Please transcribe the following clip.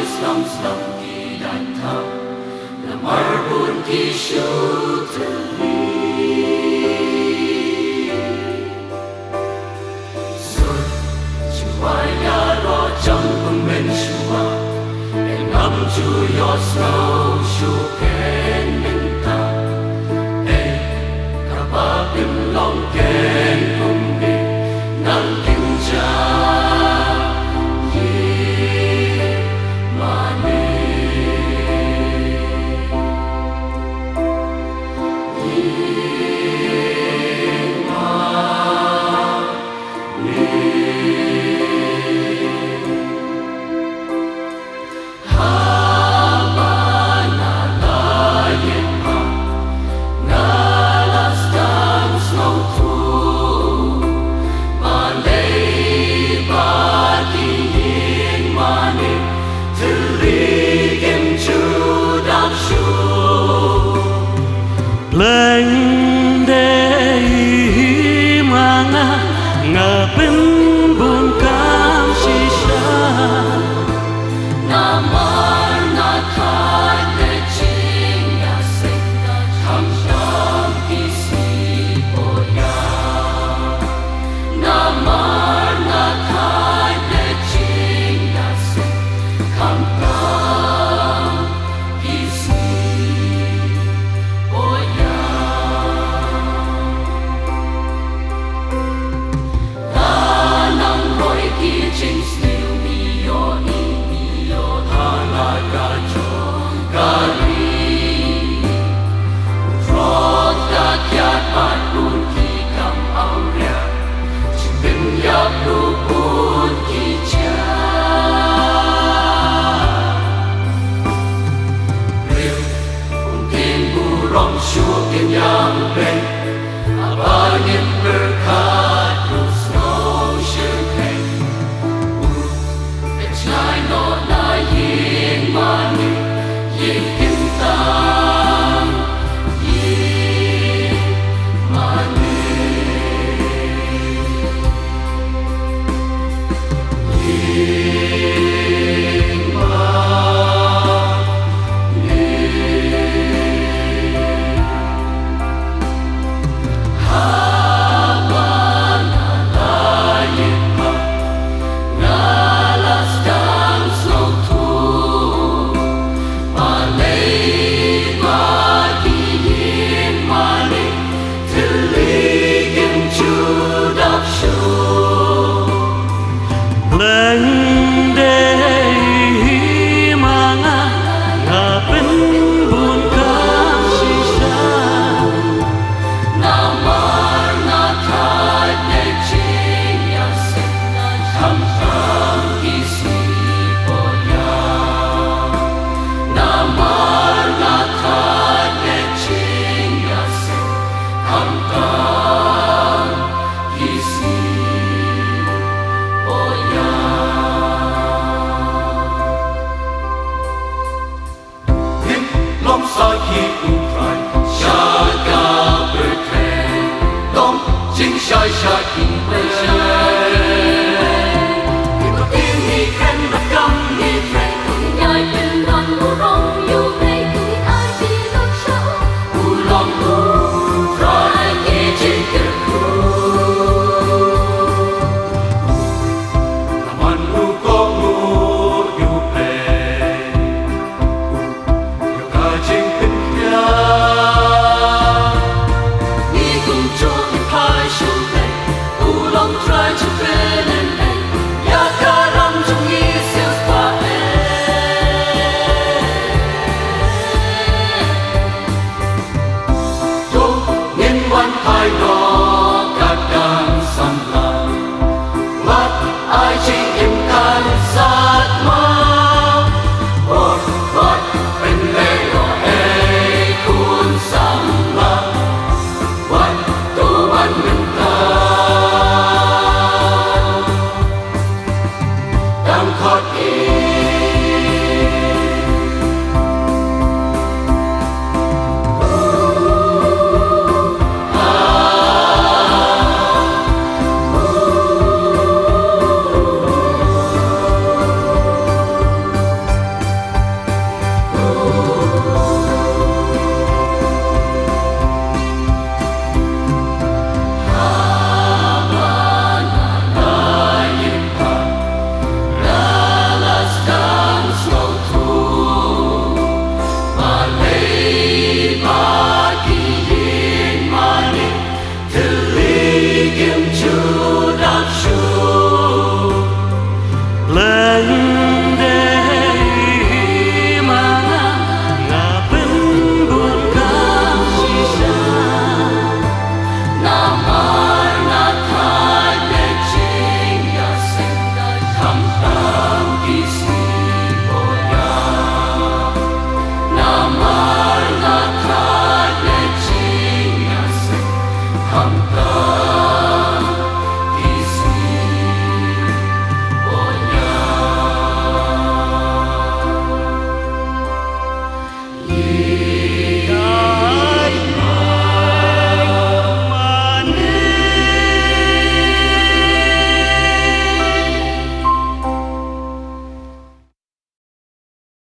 Islam ki datang lamar pun kishu terli Sur jiwanya lo jang pemben shua Engam chu yo snow shu ken minta kapapin long ken kumbi nang kinja Leng dei manga ngapin bun kam sisa Namar na thai le ching ya sing tham sham kisi oya Namar na thai le ching ya sing tham sham kisi oya Lanang roi ki ching sniu mi yo Syuk yang ben abangin berkat snow shirken Echnai no na yin mani yin kintang yin mani yin mani Leng dei manga ngapin bun kam sisa Namar na thai le ching ya sing tham tham kisi oya Namar na thai le ching ya sing tham tham kisi oya Long sa hi ukrai sha ga bertren Dom jing sha sha king People tin ni khen but gum ni tren Nhai bên non u rong yu mei kui ai chi lok shao U long u trai ki jing ker ku Naman u kong u yu pe Yu ka jing kin kya Ni gung cho ni pai shu pe U long trai chu pen en en Ya ka ram chung yi siêu spa Yo nghiên quan hai đó các đàn săn làm Wat ai ching im kan sát ma Wat bên lê có hei kun sam la Wat tu ban min ta Dam khot